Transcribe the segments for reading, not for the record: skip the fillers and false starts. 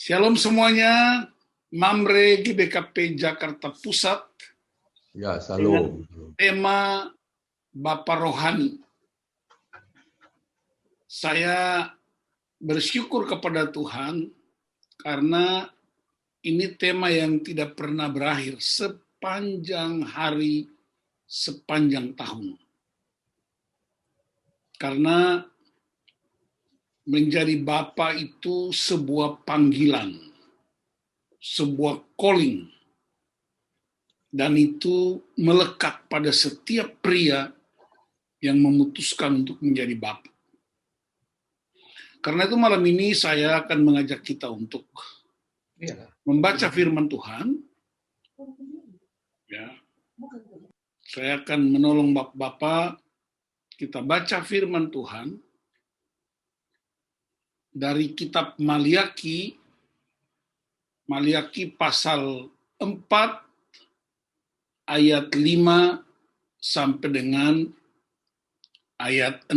Shalom semuanya, Mamre GBKP Jakarta Pusat Ya, dengan salam. tema Bapak Rohani. Saya bersyukur kepada Tuhan karena ini tema yang tidak pernah berakhir sepanjang hari, sepanjang tahun. Karena menjadi Bapak itu sebuah panggilan, sebuah calling. Dan itu melekat pada setiap pria yang memutuskan untuk menjadi bapak. Karena itu malam ini saya akan mengajak kita untuk membaca firman Tuhan. Ya. Saya akan menolong bapak-bapak kita baca firman Tuhan dari kitab Maliaki pasal 4 ayat 5 sampai dengan ayat 6.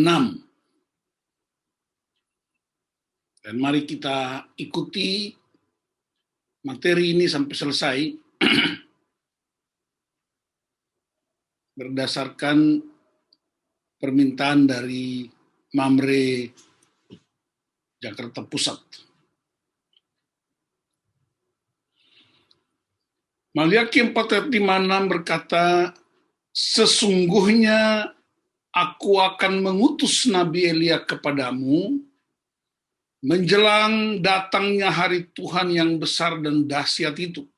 Dan mari kita ikuti materi ini sampai selesai berdasarkan permintaan dari Mamre Jakarta Pusat. Maliaki 4 ayat 5-6 berkata, sesungguhnya aku akan mengutus Nabi Elia kepadamu menjelang datangnya hari Tuhan yang besar dan dahsyat itu.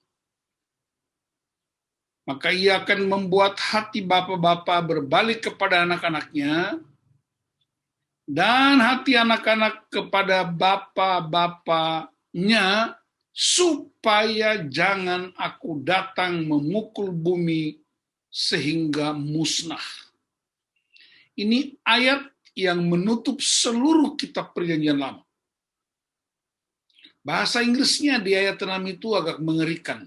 Maka ia akan membuat hati bapak-bapak berbalik kepada anak-anaknya, dan hati anak-anak kepada bapak-bapaknya, supaya jangan aku datang memukul bumi sehingga musnah. Ini ayat yang menutup seluruh kitab Perjanjian Lama. Bahasa Inggrisnya di ayat 6 itu agak mengerikan.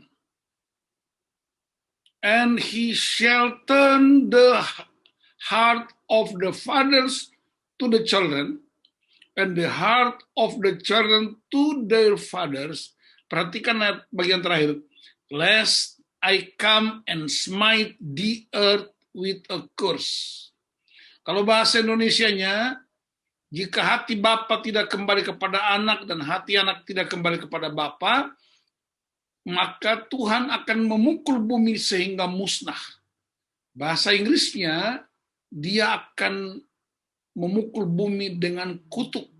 And he shall turn the heart of the fathers to the children, and the heart of the children to their fathers. Perhatikan ayat bagian terakhir. Lest I come and smite the earth with a curse. Kalau bahasa Indonesianya, jika hati bapa tidak kembali kepada anak dan hati anak tidak kembali kepada bapa, maka Tuhan akan memukul bumi sehingga musnah. Bahasa Inggrisnya, dia akan memukul bumi dengan kutuk,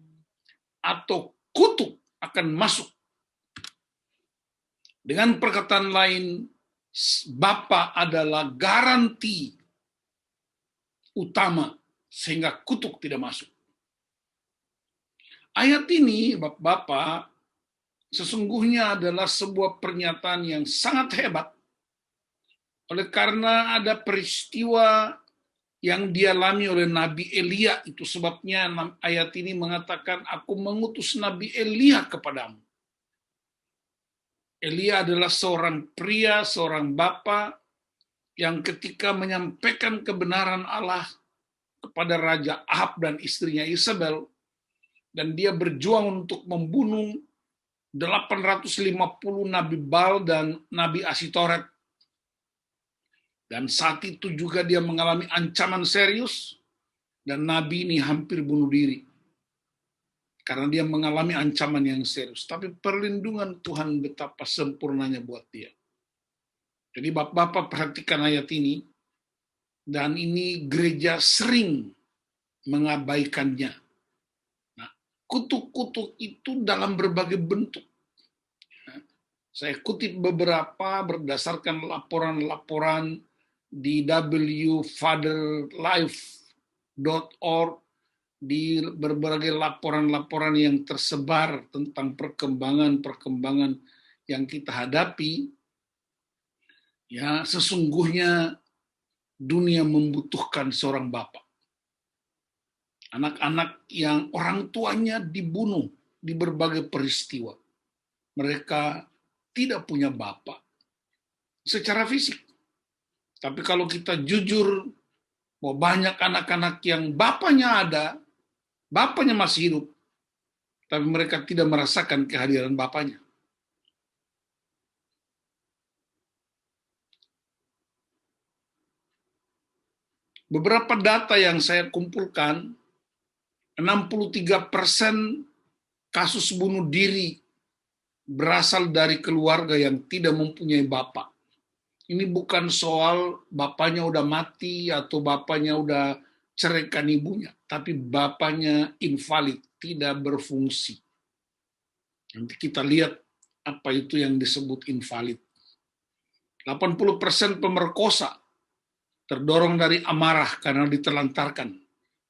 atau kutuk akan masuk. Dengan perkataan lain, bapa adalah garansi utama sehingga kutuk tidak masuk. Ayat ini, Bapak, sesungguhnya adalah sebuah pernyataan yang sangat hebat. Oleh karena ada peristiwa yang dialami oleh Nabi Elia, itu sebabnya ayat ini mengatakan, aku mengutus Nabi Elia kepadamu. Elia adalah seorang pria, seorang bapa, yang ketika menyampaikan kebenaran Allah kepada Raja Ahab dan istrinya Isabel, dan dia berjuang untuk membunuh 850 Nabi Baal dan Nabi Asitoret. Dan saat itu juga dia mengalami ancaman serius, dan Nabi ini hampir bunuh diri. Karena dia mengalami ancaman yang serius. Tapi perlindungan Tuhan betapa sempurnanya buat dia. Jadi Bapak-bapak perhatikan ayat ini, dan ini gereja sering mengabaikannya. Kutuk-kutuk itu dalam berbagai bentuk. Saya kutip beberapa berdasarkan laporan-laporan di wfatherlife.org, di berbagai laporan-laporan yang tersebar tentang perkembangan-perkembangan yang kita hadapi. Ya, sesungguhnya dunia membutuhkan seorang bapak. Anak-anak yang orang tuanya dibunuh di berbagai peristiwa. Mereka tidak punya bapak secara fisik. Tapi kalau kita jujur, bahwa banyak anak-anak yang bapaknya ada, bapaknya masih hidup, tapi mereka tidak merasakan kehadiran bapaknya. Beberapa data yang saya kumpulkan, 63% kasus bunuh diri berasal dari keluarga yang tidak mempunyai bapak. Ini bukan soal bapaknya udah mati atau bapaknya udah ceraikan ibunya, tapi bapaknya invalid, tidak berfungsi. Nanti kita lihat apa itu yang disebut invalid. 80% pemerkosa terdorong dari amarah karena ditelantarkan,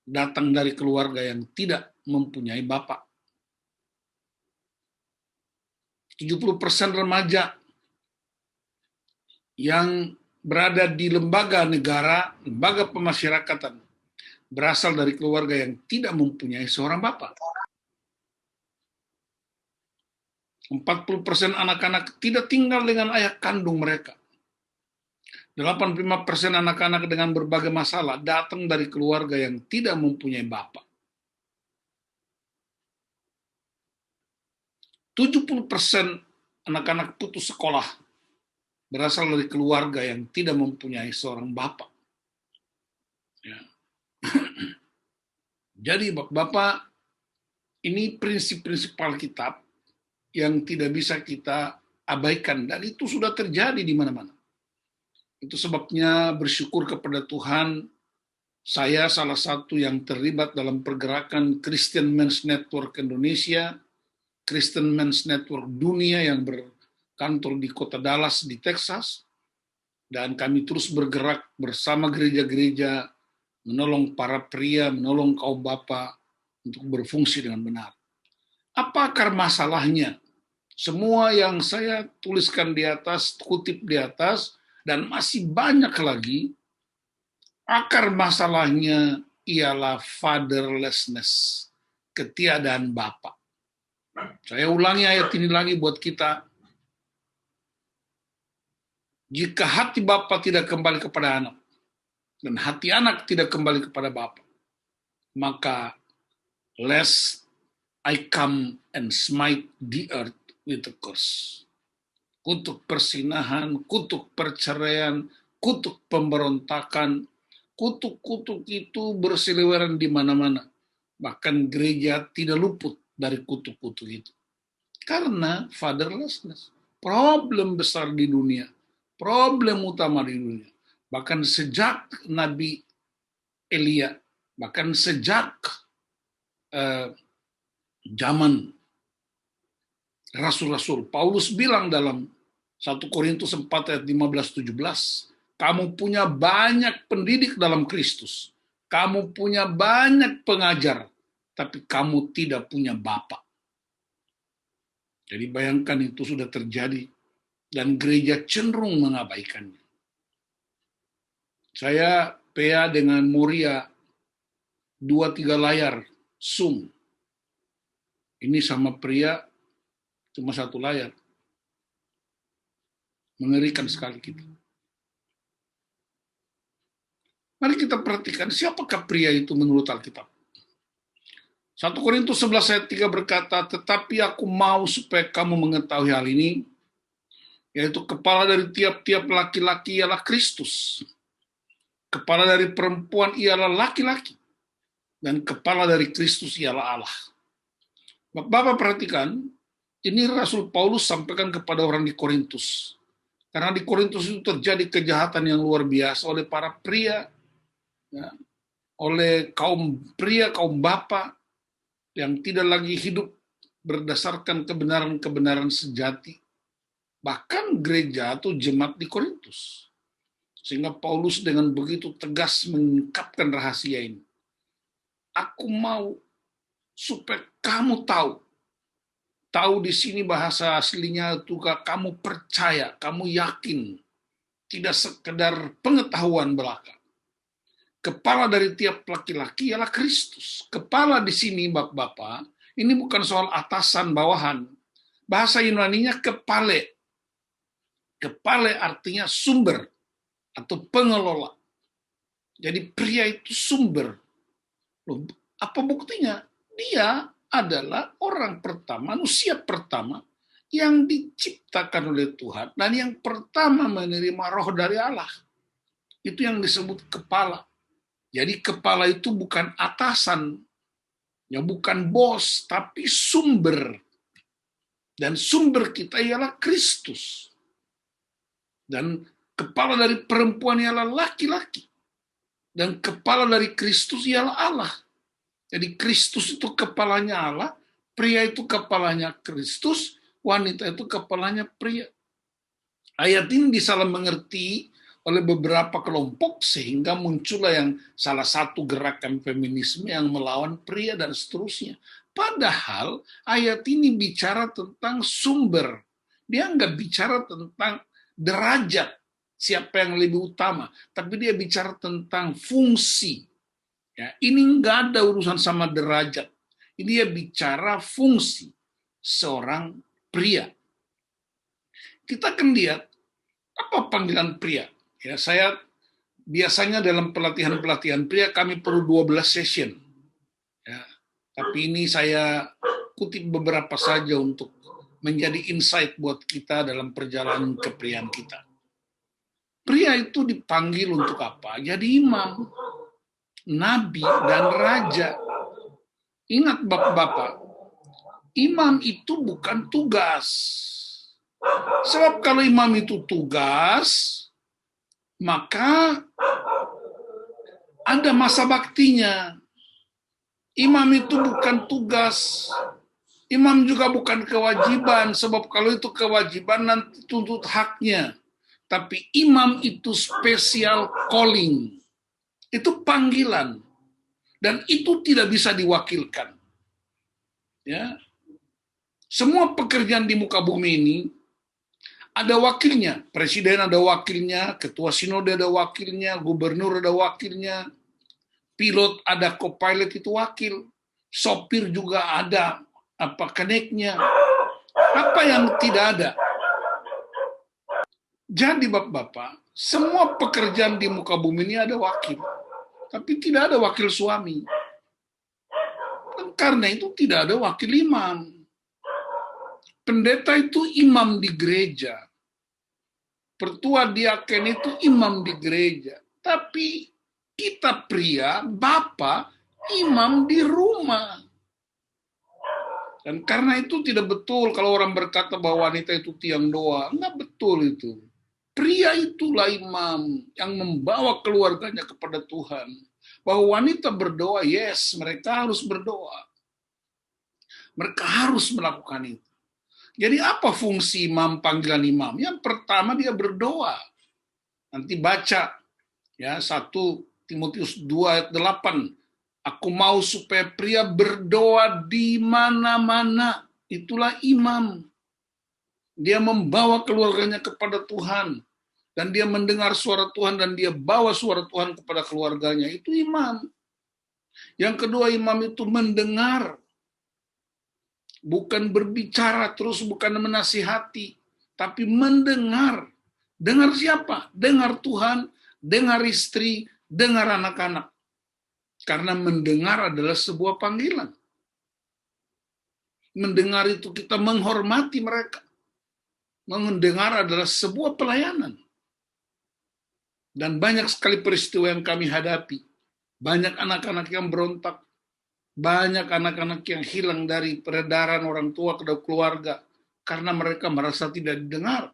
datang dari keluarga yang tidak mempunyai bapak. 70% remaja yang berada di lembaga negara, lembaga pemasyarakatan, berasal dari keluarga yang tidak mempunyai seorang bapak. 40% anak-anak tidak tinggal dengan ayah kandung mereka. 85% anak-anak dengan berbagai masalah datang dari keluarga yang tidak mempunyai bapak. 70% anak-anak putus sekolah berasal dari keluarga yang tidak mempunyai seorang bapak. Ya. Jadi Bapak, ini prinsip-prinsip Alkitab yang tidak bisa kita abaikan, dan itu sudah terjadi di mana-mana. Itu sebabnya bersyukur kepada Tuhan, saya salah satu yang terlibat dalam pergerakan Christian Men's Network Indonesia, Christian Men's Network Dunia yang berkantor di kota Dallas di Texas, dan kami terus bergerak bersama gereja-gereja, menolong para pria, menolong kaum bapak untuk berfungsi dengan benar. Apa akar masalahnya? Semua yang saya tuliskan di atas, kutip di atas, dan masih banyak lagi, akar masalahnya ialah fatherlessness, ketiadaan bapak. Saya ulangi ayat ini lagi buat kita. Jika hati bapak tidak kembali kepada anak, dan hati anak tidak kembali kepada bapak, maka lest I come and smite the earth with a curse. Kutuk persinahan, kutuk perceraian, kutuk pemberontakan, kutuk-kutuk itu berseliweran di mana-mana. Bahkan gereja tidak luput dari kutuk-kutuk itu. Karena fatherlessness, problem besar di dunia, problem utama di dunia. Bahkan sejak Nabi Elia, bahkan sejak zaman Rasul-Rasul, Paulus bilang dalam 1 Korintus 4 ayat 15-17, kamu punya banyak pendidik dalam Kristus, kamu punya banyak pengajar, tapi kamu tidak punya bapak. Jadi bayangkan itu sudah terjadi, dan gereja cenderung mengabaikannya. Saya PA dengan Moria 2-3 layar Zoom. Ini sama pria cuma 1 layar. Mengerikan sekali kita. Mari kita perhatikan siapakah pria itu menurut Alkitab. 1 Korintus 11 ayat 3 berkata, tetapi aku mau supaya kamu mengetahui hal ini, yaitu kepala dari tiap-tiap laki-laki ialah Kristus. Kepala dari perempuan ialah laki-laki. Dan kepala dari Kristus ialah Allah. Bapak perhatikan, ini Rasul Paulus sampaikan kepada orang di Korintus. Karena di Korintus itu terjadi kejahatan yang luar biasa oleh para pria, ya, oleh kaum pria, kaum bapak, yang tidak lagi hidup berdasarkan kebenaran-kebenaran sejati. Bahkan gereja atau jemaat di Korintus. Sehingga Paulus dengan begitu tegas mengungkapkan rahasia ini. Aku mau supaya kamu tahu. Tahu di sini bahasa aslinya itu kamu percaya, kamu yakin. Tidak sekedar pengetahuan belaka. Kepala dari tiap laki-laki ialah Kristus. Kepala di sini bapak-bapak, ini bukan soal atasan bawahan. Bahasa Yunaninya kepale. Kepale artinya sumber atau pengelola. Jadi pria itu sumber. Loh, apa buktinya? Dia adalah orang pertama, manusia pertama yang diciptakan oleh Tuhan dan yang pertama menerima roh dari Allah. Itu yang disebut kepala. Jadi kepala itu bukan atasan, ya bukan bos, tapi sumber. Dan sumber kita ialah Kristus. Dan kepala dari perempuan ialah laki-laki. Dan kepala dari Kristus ialah Allah. Jadi Kristus itu kepalanya Allah, pria itu kepalanya Kristus, wanita itu kepalanya pria. Ayat ini disalah mengerti oleh beberapa kelompok sehingga muncullah yang salah satu gerakan feminisme yang melawan pria dan seterusnya. Padahal ayat ini bicara tentang sumber. Dia nggak bicara tentang derajat, siapa yang lebih utama. Tapi dia bicara tentang fungsi. Ya, ini nggak ada urusan sama derajat. Ini dia bicara fungsi seorang pria. Kita akan lihat apa panggilan pria. Ya, saya biasanya dalam pelatihan-pelatihan pria kami perlu 12 session. Ya, tapi ini saya kutip beberapa saja untuk menjadi insight buat kita dalam perjalanan kepriaan kita. Pria itu dipanggil untuk apa? Jadi imam, nabi, dan raja. Ingat bapak-bapak, imam itu bukan tugas. Sebab kalau imam itu tugas, maka ada masa baktinya. Imam itu bukan tugas. Imam juga bukan kewajiban, sebab kalau itu kewajiban nanti tuntut haknya. Tapi imam itu special calling. Itu panggilan. Dan itu tidak bisa diwakilkan. Ya. Semua pekerjaan di muka bumi ini ada wakilnya, presiden ada wakilnya, ketua sinode ada wakilnya, gubernur ada wakilnya, pilot ada co-pilot itu wakil, sopir juga ada keneknya. Apa yang tidak ada? Jadi bapak-bapak, semua pekerjaan di muka bumi ini ada wakil, tapi tidak ada wakil suami. Dan karena itu tidak ada wakil imam. Pendeta itu imam di gereja. Pertua diaken itu imam di gereja. Tapi kita pria, bapak, imam di rumah. Dan karena itu tidak betul kalau orang berkata bahwa wanita itu tiang doa. Enggak betul itu. Pria itulah imam yang membawa keluarganya kepada Tuhan. Bahwa wanita berdoa, yes, mereka harus berdoa. Mereka harus melakukan itu. Jadi apa fungsi imam, panggilan imam? Yang pertama dia berdoa. Nanti baca ya 1 Timotius 2 ayat 8. Aku mau supaya pria berdoa di mana-mana. Itulah imam. Dia membawa keluarganya kepada Tuhan. Dan dia mendengar suara Tuhan dan dia bawa suara Tuhan kepada keluarganya. Itu imam. Yang kedua, imam itu mendengar. Bukan berbicara terus, bukan menasihati, tapi mendengar. Dengar siapa? Dengar Tuhan, dengar istri, dengar anak-anak. Karena mendengar adalah sebuah panggilan. Mendengar itu kita menghormati mereka. Mendengar adalah sebuah pelayanan. Dan banyak sekali peristiwa yang kami hadapi. Banyak anak-anak yang berontak. Banyak anak-anak yang hilang dari peredaran orang tua ke keluarga karena mereka merasa tidak didengar.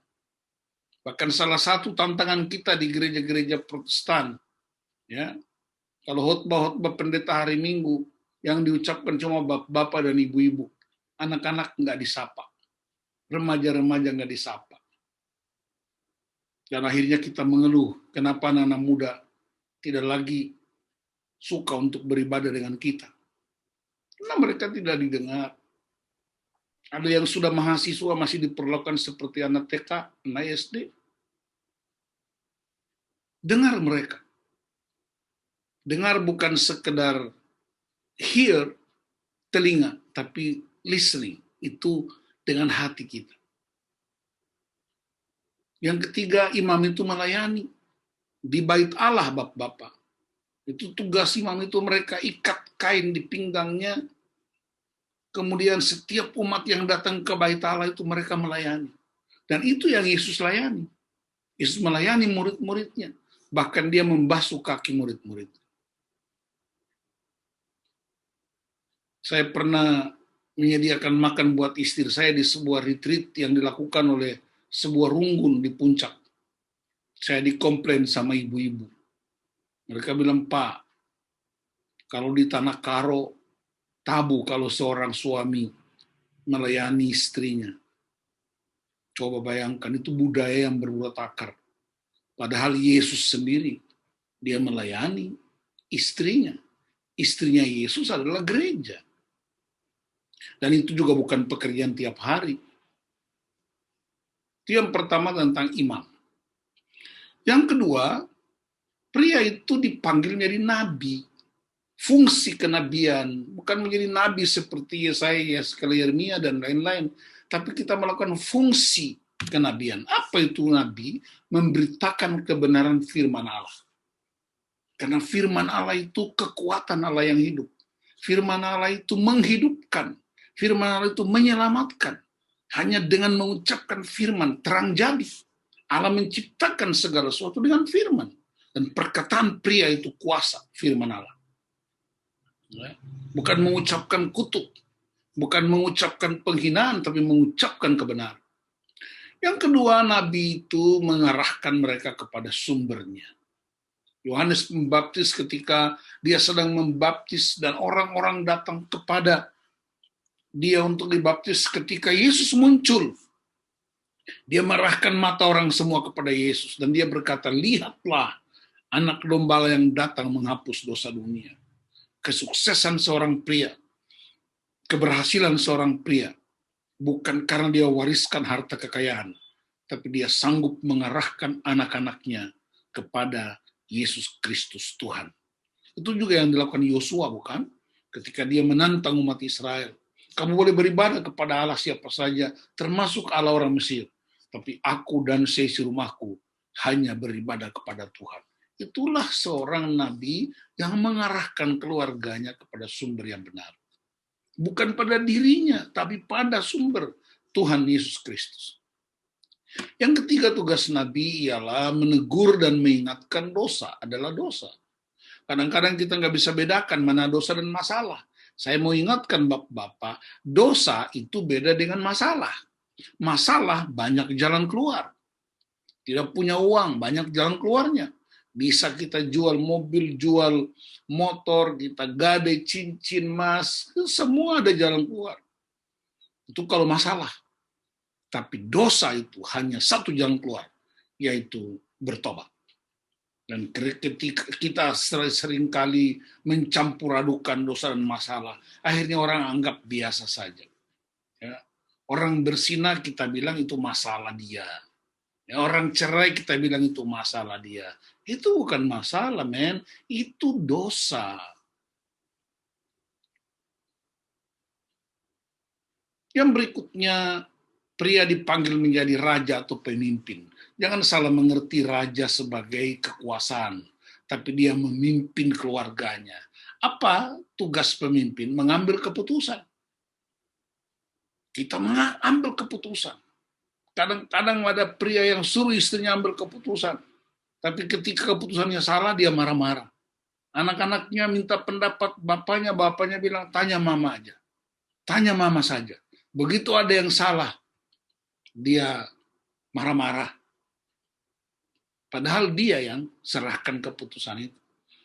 Bahkan salah satu tantangan kita di gereja-gereja Protestan, ya, kalau khotbah pendeta hari Minggu yang diucapkan cuma bapak dan ibu-ibu, anak-anak nggak disapa, remaja-remaja nggak disapa. Dan akhirnya kita mengeluh, kenapa anak-anak muda tidak lagi suka untuk beribadah dengan kita. Karena mereka tidak didengar. Ada yang sudah mahasiswa masih diperlakukan seperti anak TK, anak SD. Dengar mereka. Dengar bukan sekedar hear, telinga, tapi listening. Itu dengan hati kita. Yang ketiga, imam itu melayani. Di bait Allah, bapak-bapak. Itu tugas imam itu, mereka ikat kain di pinggangnya. Kemudian setiap umat yang datang ke bait Allah itu mereka melayani. Dan itu yang Yesus layani. Yesus melayani murid-muridnya. Bahkan dia membasuh kaki murid-murid. Saya pernah menyediakan makan buat istri saya di sebuah retreat yang dilakukan oleh sebuah runggun di puncak. Saya dikomplain sama ibu-ibu. Mereka bilang, Pak, kalau di Tanah Karo, tabu kalau seorang suami melayani istrinya. Coba bayangkan, itu budaya yang berurat akar. Padahal Yesus sendiri, dia melayani istrinya. Istrinya Yesus adalah gereja. Dan itu juga bukan pekerjaan tiap hari. Itu yang pertama tentang imam. Yang kedua, pria itu dipanggil menjadi nabi. Fungsi kenabian, bukan menjadi nabi seperti Yesaya, Yeremia, dan lain-lain. Tapi kita melakukan fungsi kenabian. Apa itu nabi? Memberitakan kebenaran firman Allah. Karena firman Allah itu kekuatan Allah yang hidup. Firman Allah itu menghidupkan. Firman Allah itu menyelamatkan. Hanya dengan mengucapkan firman, terang jadi. Allah menciptakan segala sesuatu dengan firman. Dan perkataan pria itu kuasa firman Allah. Bukan mengucapkan kutuk. Bukan mengucapkan penghinaan, tapi mengucapkan kebenaran. Yang kedua, Nabi itu mengarahkan mereka kepada sumbernya. Yohanes Pembaptis ketika dia sedang membaptis dan orang-orang datang kepada dia untuk dibaptis, ketika Yesus muncul, dia merahkan mata orang semua kepada Yesus dan dia berkata, lihatlah anak domba yang datang menghapus dosa dunia. Kesuksesan seorang pria, keberhasilan seorang pria, bukan karena dia wariskan harta kekayaan, tapi dia sanggup mengarahkan anak-anaknya kepada Yesus Kristus Tuhan. Itu juga yang dilakukan Yosua, bukan? Ketika dia menantang umat Israel. Kamu boleh beribadah kepada Allah siapa saja, termasuk Allah orang Mesir. Tapi aku dan seisi rumahku hanya beribadah kepada Tuhan. Itulah seorang nabi yang mengarahkan keluarganya kepada sumber yang benar. Bukan pada dirinya, tapi pada sumber Tuhan Yesus Kristus. Yang ketiga tugas nabi ialah menegur dan mengingatkan dosa adalah dosa. Kadang-kadang kita nggak bisa bedakan mana dosa dan masalah. Saya mau ingatkan Bapak-Bapak, dosa itu beda dengan masalah. Masalah banyak jalan keluar. Tidak punya uang, banyak jalan keluarnya. Bisa kita jual mobil, jual motor, kita gade cincin emas, semua ada jalan keluar. Itu kalau masalah. Tapi dosa itu hanya satu jalan keluar, yaitu bertobat. Dan ketika kita seringkali mencampur adukan dosa dan masalah, akhirnya orang anggap biasa saja. Ya. Orang bersinah kita bilang itu masalah dia. Ya, orang cerai kita bilang itu masalah dia. Itu bukan masalah, men. Itu dosa. Yang berikutnya, pria dipanggil menjadi raja atau pemimpin. Jangan salah mengerti raja sebagai kekuasaan, tapi dia memimpin keluarganya. Apa tugas pemimpin? Mengambil keputusan. Kita mengambil keputusan. Kadang-kadang ada pria yang suruh istrinya ambil keputusan. Tapi ketika keputusannya salah, dia marah-marah. Anak-anaknya minta pendapat bapaknya bilang, tanya mama aja. Tanya mama saja. Begitu ada yang salah, dia marah-marah. Padahal dia yang serahkan keputusan itu.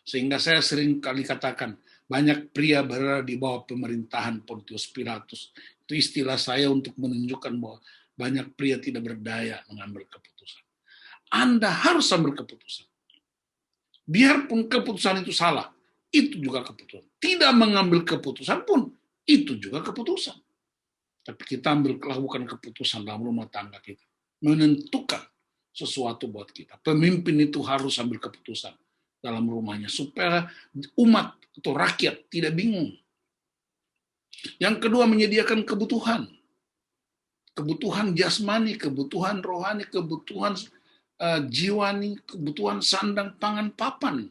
Sehingga saya sering kali katakan, banyak pria berada di bawah pemerintahan Pontius Pilatus. Itu istilah saya untuk menunjukkan bahwa banyak pria tidak berdaya mengambil keputusan. Anda harus ambil keputusan. Biarpun keputusan itu salah, itu juga keputusan. Tidak mengambil keputusan pun, itu juga keputusan. Tapi kita lakukan keputusan dalam rumah tangga kita. Menentukan sesuatu buat kita. Pemimpin itu harus ambil keputusan dalam rumahnya. Supaya umat atau rakyat tidak bingung. Yang kedua, menyediakan kebutuhan. Kebutuhan jasmani, kebutuhan rohani, kebutuhan jiwani, kebutuhan sandang, pangan, papan.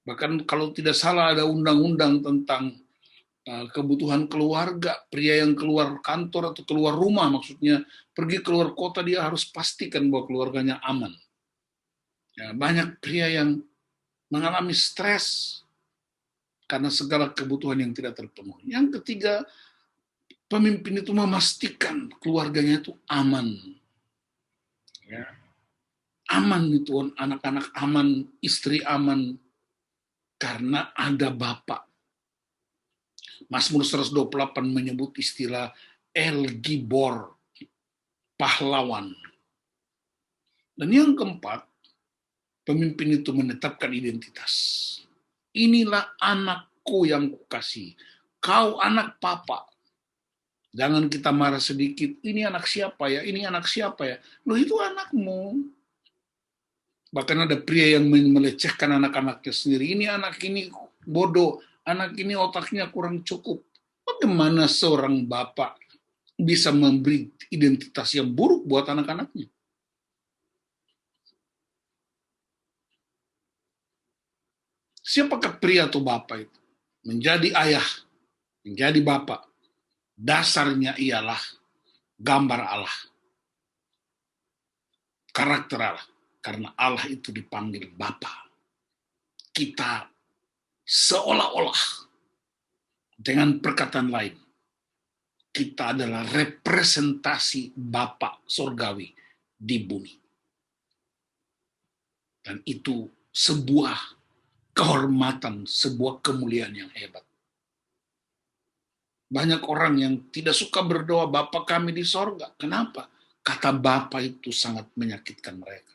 Bahkan kalau tidak salah ada undang-undang tentang kebutuhan keluarga, pria yang keluar kantor atau keluar rumah, maksudnya pergi keluar kota, dia harus pastikan bahwa keluarganya aman. Ya, banyak pria yang mengalami stres karena segala kebutuhan yang tidak terpenuhi. Yang ketiga, pemimpin itu memastikan keluarganya itu aman. Ya. Aman itu, anak-anak aman, istri aman, karena ada Bapak. Mazmur 128 menyebut istilah El Gibor, pahlawan. Dan yang keempat, pemimpin itu menetapkan identitas. Inilah anakku yang kukasihi. Kau anak Papa. Jangan kita marah sedikit, ini anak siapa ya, ini anak siapa ya. Loh, itu anakmu. Bahkan ada pria yang melecehkan anak-anaknya sendiri. Ini anak ini bodoh, anak ini otaknya kurang cukup. Bagaimana seorang bapak bisa memberi identitas yang buruk buat anak-anaknya? Siapakah pria atau bapak itu? Menjadi ayah, menjadi bapak, dasarnya ialah gambar Allah, karakter Allah. Karena Allah itu dipanggil Bapa. Kita seolah-olah, dengan perkataan lain, kita adalah representasi Bapa Sorgawi di bumi. Dan itu sebuah kehormatan, sebuah kemuliaan yang hebat. Banyak orang yang tidak suka berdoa, Bapa kami di sorga. Kenapa? Kata Bapa itu sangat menyakitkan mereka.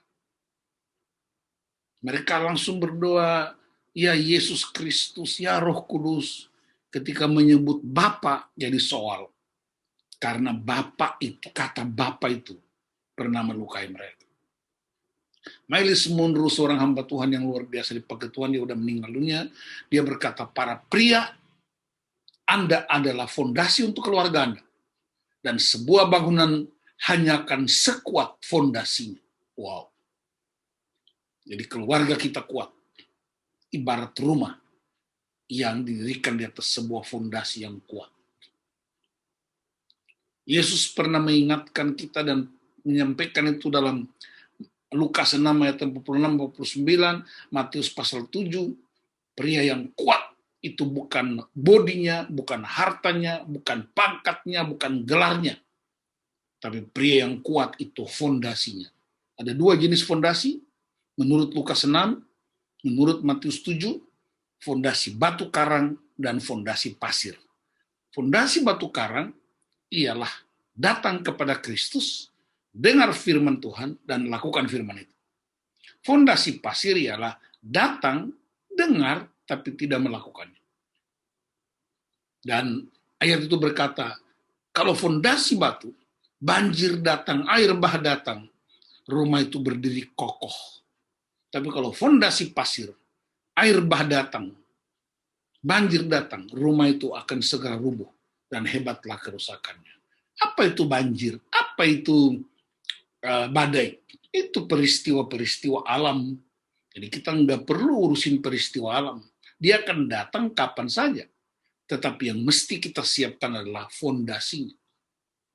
Mereka langsung berdoa, ya Yesus Kristus, ya Roh Kudus. Ketika menyebut Bapa jadi soal. Karena Bapa itu, kata Bapa itu pernah melukai mereka. Myles Munroe, seorang hamba Tuhan yang luar biasa dipakai Tuhan, dia udah meninggal dunia. Dia berkata, para pria, Anda adalah fondasi untuk keluarga Anda. Dan sebuah bangunan hanya akan sekuat fondasinya. Wow. Jadi keluarga kita kuat. Ibarat rumah yang didirikan di atas sebuah fondasi yang kuat. Yesus pernah mengingatkan kita dan menyampaikan itu dalam Lukas 6 ayat 46-49, Matius pasal 7, pria yang kuat itu bukan bodinya, bukan hartanya, bukan pangkatnya, bukan gelarnya. Tapi pria yang kuat itu fondasinya. Ada dua jenis fondasi, menurut Lukas 6, menurut Matius 7, fondasi batu karang dan fondasi pasir. Fondasi batu karang ialah datang kepada Kristus, dengar firman Tuhan, dan lakukan firman itu. Fondasi pasir ialah datang, dengar, tapi tidak melakukannya. Dan ayat itu berkata, kalau fondasi batu, banjir datang, air bah datang, rumah itu berdiri kokoh. Tapi kalau fondasi pasir, air bah datang, banjir datang, rumah itu akan segera rubuh dan hebatlah kerusakannya. Apa itu banjir? Apa itu badai? Itu peristiwa-peristiwa alam. Jadi kita nggak perlu urusin peristiwa alam. Dia akan datang kapan saja. Tetapi yang mesti kita siapkan adalah fondasinya.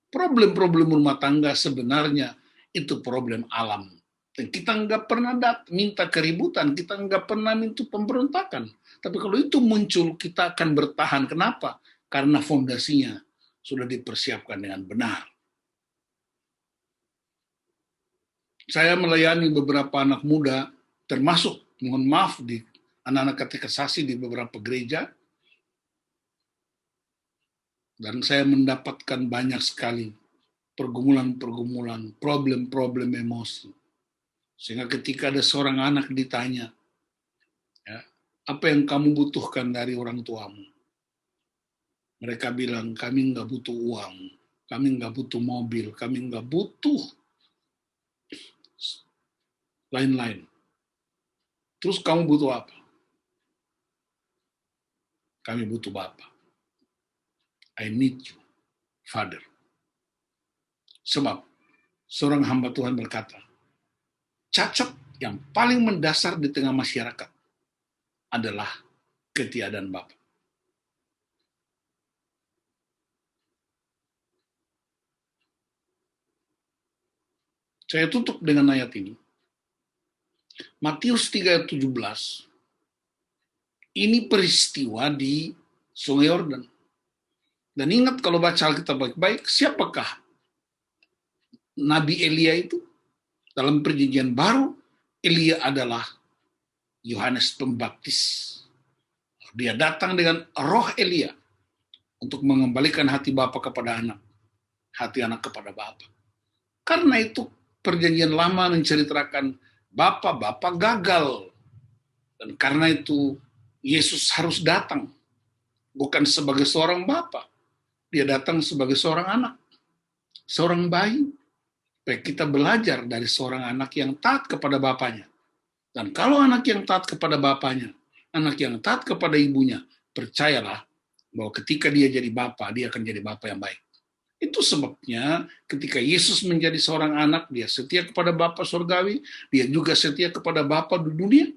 Problem-problem rumah tangga sebenarnya itu problem alam. Dan kita nggak pernah minta keributan, kita nggak pernah minta pemberontakan. Tapi kalau itu muncul, kita akan bertahan. Kenapa? Karena fondasinya sudah dipersiapkan dengan benar. Saya melayani beberapa anak muda, termasuk, mohon maaf, di anak-anak katekisasi di beberapa gereja, dan saya mendapatkan banyak sekali pergumulan-pergumulan, problem-problem emosi. Sehingga ketika ada seorang anak ditanya, ya, apa yang kamu butuhkan dari orang tuamu? Mereka bilang, kami nggak butuh uang, kami nggak butuh mobil, kami nggak butuh lain-lain. Terus kamu butuh apa? Kami butuh Bapa. I need you, Father. Sebab seorang hamba Tuhan berkata, cacat yang paling mendasar di tengah masyarakat adalah ketiadaan Bapa. Saya tutup dengan ayat ini. Matius 3 ayat 17. Ini peristiwa di Sungai Yordan. Dan ingat kalau baca Alkitab baik-baik, siapakah Nabi Elia itu? Dalam perjanjian baru, Elia adalah Yohanes Pembaptis. Dia datang dengan roh Elia untuk mengembalikan hati bapa kepada anak, hati anak kepada bapa. Karena itu perjanjian lama menceritakan bapa-bapa gagal. Dan karena itu Yesus harus datang, bukan sebagai seorang bapa. Dia datang sebagai seorang anak, seorang bayi. Supaya kita belajar dari seorang anak yang taat kepada bapanya. Dan kalau anak yang taat kepada bapanya, anak yang taat kepada ibunya, percayalah bahwa ketika dia jadi bapa, dia akan jadi bapa yang baik. Itu sebabnya ketika Yesus menjadi seorang anak, dia setia kepada Bapa surgawi, dia juga setia kepada Bapa di dunia.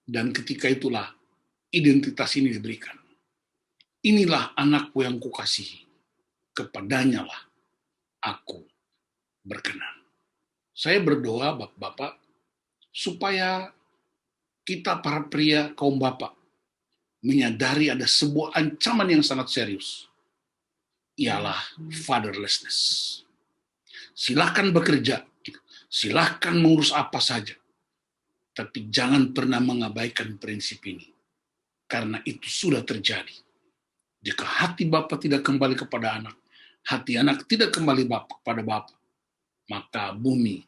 Dan ketika itulah identitas ini diberikan. Inilah anakku yang kukasihi, kepadanya lah aku berkenan. Saya berdoa Bapak-bapak, supaya kita para pria kaum bapak menyadari ada sebuah ancaman yang sangat serius. Ialah fatherlessness. Silahkan bekerja, silahkan mengurus apa saja, tapi jangan pernah mengabaikan prinsip ini. Karena itu sudah terjadi. Jika hati Bapa tidak kembali kepada anak, hati anak tidak kembali kepada Bapa, maka bumi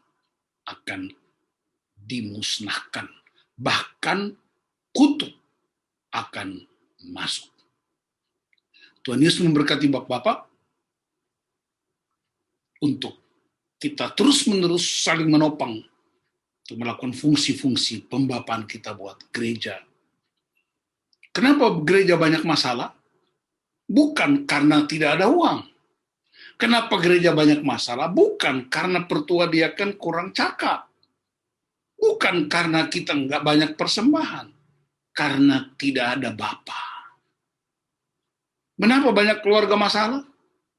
akan dimusnahkan. Bahkan kutuk akan masuk. Tuhan Yesus memberkati Bapak-bapak untuk kita terus-menerus saling menopang untuk melakukan fungsi-fungsi pembapaan kita buat gereja. Kenapa gereja banyak masalah? Bukan karena tidak ada uang. Kenapa gereja banyak masalah? Bukan karena pertua diaken kurang cakap. Bukan karena kita nggak banyak persembahan. Karena tidak ada Bapa. Kenapa banyak keluarga masalah?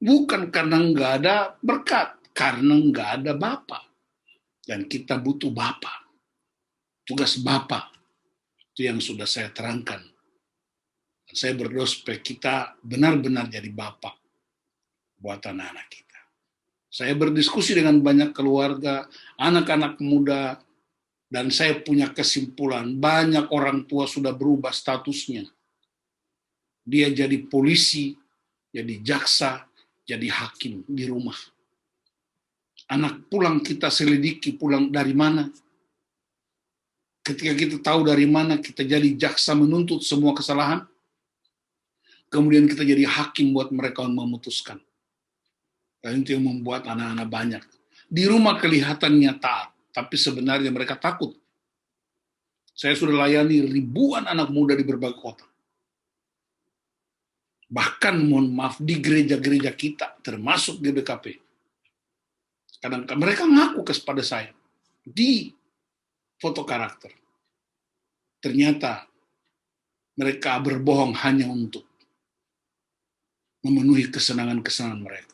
Bukan karena nggak ada berkat. Karena nggak ada Bapa. Dan kita butuh Bapa. Tugas Bapa itu yang sudah saya terangkan. Dan saya berdoa supaya kita benar-benar jadi Bapa buat anak-anak kita. Saya berdiskusi dengan banyak keluarga, anak-anak muda, dan saya punya kesimpulan, banyak orang tua sudah berubah statusnya. Dia jadi polisi, jadi jaksa, jadi hakim di rumah. Anak pulang kita selidiki, pulang dari mana. Ketika kita tahu dari mana, kita jadi jaksa menuntut semua kesalahan. Kemudian kita jadi hakim buat mereka memutuskan. Dan itu yang membuat anak-anak banyak. Di rumah kelihatannya taat, tapi sebenarnya mereka takut. Saya sudah layani ribuan anak muda di berbagai kota. Bahkan mohon maaf di gereja-gereja kita, termasuk GBKP. Kadang mereka ngaku kepada saya di foto karakter. Ternyata mereka berbohong hanya untuk memenuhi kesenangan-kesenangan mereka.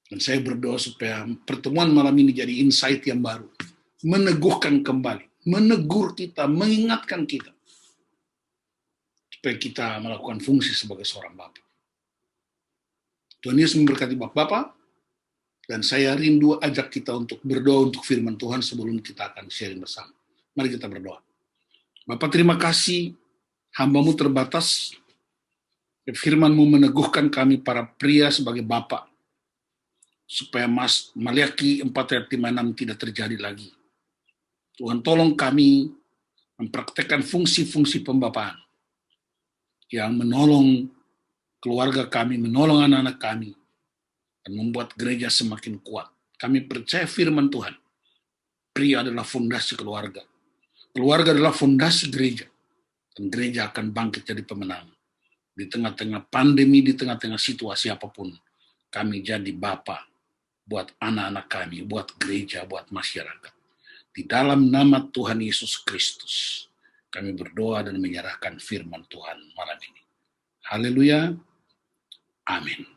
Dan saya berdoa supaya pertemuan malam ini jadi insight yang baru. Meneguhkan kembali, menegur kita, mengingatkan kita. Supaya kita melakukan fungsi sebagai seorang Bapa. Tuhan Yesus memberkati Bapak-bapak, dan saya rindu ajak kita untuk berdoa untuk firman Tuhan sebelum kita akan sharing bersama. Mari kita berdoa. Bapak terima kasih, hamba-Mu terbatas, firman-Mu meneguhkan kami para pria sebagai Bapak, supaya Maliaki 4 ayat 5-6 tidak terjadi lagi. Tuhan tolong kami mempraktekkan fungsi-fungsi pembapaan yang menolong keluarga kami, menolong anak-anak kami, dan membuat gereja semakin kuat. Kami percaya firman Tuhan. Pria adalah fondasi keluarga. Keluarga adalah fondasi gereja. Dan gereja akan bangkit jadi pemenang. Di tengah-tengah pandemi, di tengah-tengah situasi apapun, kami jadi Bapa buat anak-anak kami, buat gereja, buat masyarakat. Di dalam nama Tuhan Yesus Kristus, kami berdoa dan menyerahkan firman Tuhan malam ini. Haleluya. Amin.